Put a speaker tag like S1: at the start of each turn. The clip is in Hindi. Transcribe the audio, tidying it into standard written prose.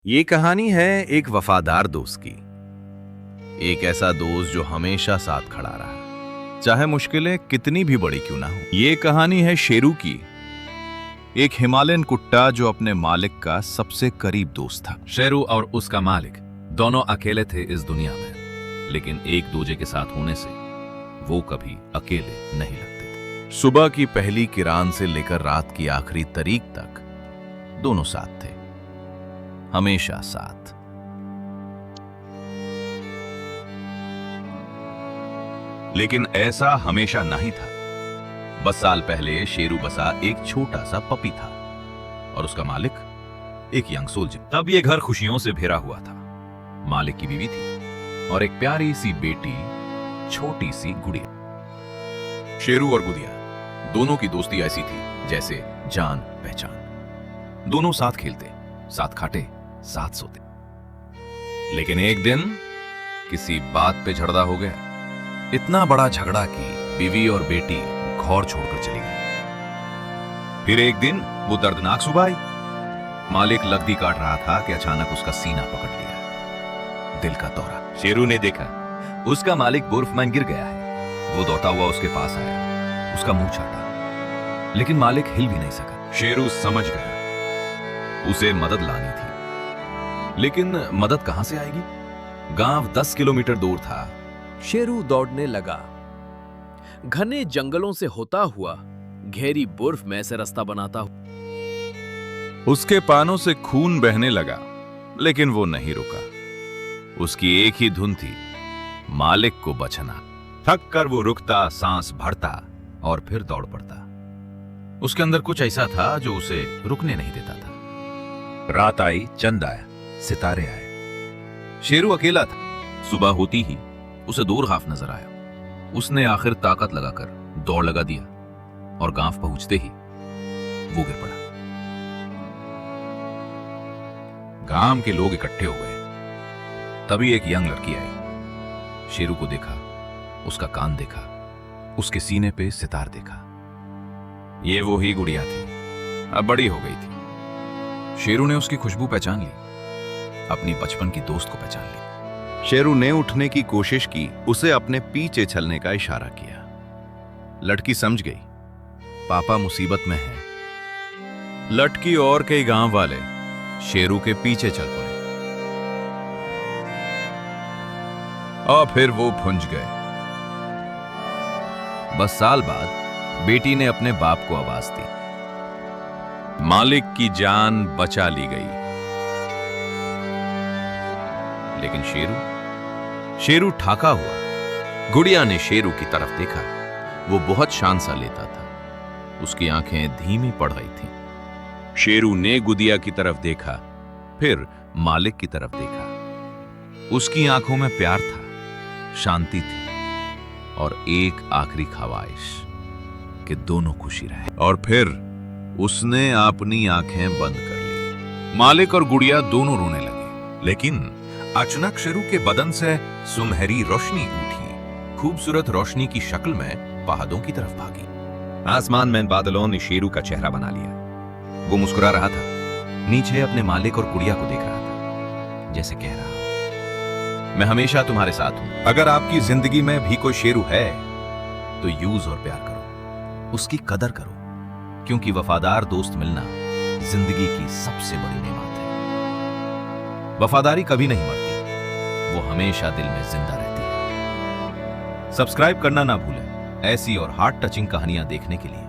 S1: ये कहानी है एक वफादार दोस्त की। एक ऐसा दोस्त जो हमेशा साथ खड़ा रहा, चाहे मुश्किलें कितनी भी बड़ी क्यों ना हो। ये कहानी है शेरू की, एक हिमालयन कुत्ता जो अपने मालिक का सबसे करीब दोस्त था।
S2: शेरू और उसका मालिक दोनों अकेले थे इस दुनिया में, लेकिन एक दूजे के साथ होने से वो कभी अकेले नहीं लगते थे।
S1: सुबह की पहली किरण से लेकर रात की आखिरी तरीक तक दोनों साथ थे, हमेशा साथ। लेकिन ऐसा हमेशा नहीं था। बस साल पहले शेरू बसा एक छोटा सा पपी था और उसका मालिक एक यंग सोल्जर।
S2: तब ये घर खुशियों से भरा हुआ था। मालिक की बीवी थी और एक प्यारी सी बेटी, छोटी सी गुड़िया।
S1: शेरू और गुड़िया दोनों की दोस्ती ऐसी थी जैसे जान पहचान। दोनों साथ खेलते, साथ खाते, साथ सोते। लेकिन एक दिन किसी बात पे झगड़ा हो गया। इतना बड़ा झगड़ा कि बीवी और बेटी घर छोड़कर चली गई। फिर एक दिन वो दर्दनाक सुबह आई। मालिक लकड़ी काट रहा था कि अचानक उसका सीना पकड़ लिया, दिल का दौरा।
S2: शेरू ने देखा उसका मालिक बर्फ में गिर गया है। वो दौड़ता हुआ उसके पास आया, उसका मुंह चाटा, लेकिन मालिक हिल भी नहीं सका।
S1: शेरू समझ गया उसे मदद लानी थी, लेकिन मदद कहां से आएगी? गांव 10 किलोमीटर दूर था।
S3: शेरू दौड़ने लगा। घने जंगलों से होता हुआ गहरी बर्फ में से रास्ता बनाता हुआ।
S1: उसके पानों से खून बहने लगा, लेकिन वो नहीं रुका। उसकी एक ही धुन थी, मालिक को बचना। थक कर वो रुकता, सांस भरता और फिर दौड़ पड़ता। उसके अंदर कुछ ऐसा था जो उसे रुकने नहीं देता था। रात आई, चंद आया, सितारे आए। शेरू अकेला था। सुबह होती ही उसे दूर गांव नजर आया। उसने आखिर ताकत लगाकर दौड़ लगा दिया और गांव पहुंचते ही वो गिर पड़ा। गांव के लोग इकट्ठे हो गए। तभी एक यंग लड़की आई। शेरू को देखा, उसका कान देखा, उसके सीने पे सितार देखा। ये वो ही गुड़िया थी, अब बड़ी हो गई थी। शेरू ने उसकी खुशबू पहचान ली, अपनी बचपन की दोस्त को पहचान ली। शेरू ने उठने की कोशिश की, उसे अपने पीछे चलने का इशारा किया। लड़की समझ गई, पापा मुसीबत में है। लड़की और कई गांव वाले शेरू के पीछे चल पड़े और फिर वो भुंज गए। बस साल बाद बेटी ने अपने बाप को आवाज दी। मालिक की जान बचा ली गई। लेकिन शेरू ठाका हुआ। गुड़िया ने शेरू की तरफ देखा। वो बहुत शान सा लेता था, उसकी आंखें धीमी पड़ रही थीं। शेरू ने गुड़िया की तरफ देखा, फिर मालिक की तरफ देखा। उसकी आंखों में प्यार था, शांति थी और एक आखिरी ख्वाहिश कि दोनों खुशी रहे। और फिर उसने अपनी आंखें बंद कर ली। मालिक और गुड़िया दोनों रोने लगे, लेकिन अचानक शेरू के बदन से सुनहरी रोशनी उठी। खूबसूरत रोशनी की शक्ल में पहाड़ों की तरफ भागी।
S2: आसमान में बादलों ने शेरू का चेहरा बना लिया। वो मुस्कुरा रहा था, नीचे अपने मालिक और गुड़िया को देख रहा था, जैसे कह रहा हो, मैं हमेशा तुम्हारे साथ हूं। अगर आपकी जिंदगी में भी कोई शेरू है तो यूज और प्यार करो, उसकी कदर करो, क्योंकि वफादार दोस्त मिलना जिंदगी की सबसे बड़ी नेमत है। वफादारी कभी नहीं मरती, वो हमेशा दिल में जिंदा रहती है। सब्सक्राइब करना ना भूलें ऐसी और हार्ट टचिंग कहानियां देखने के लिए।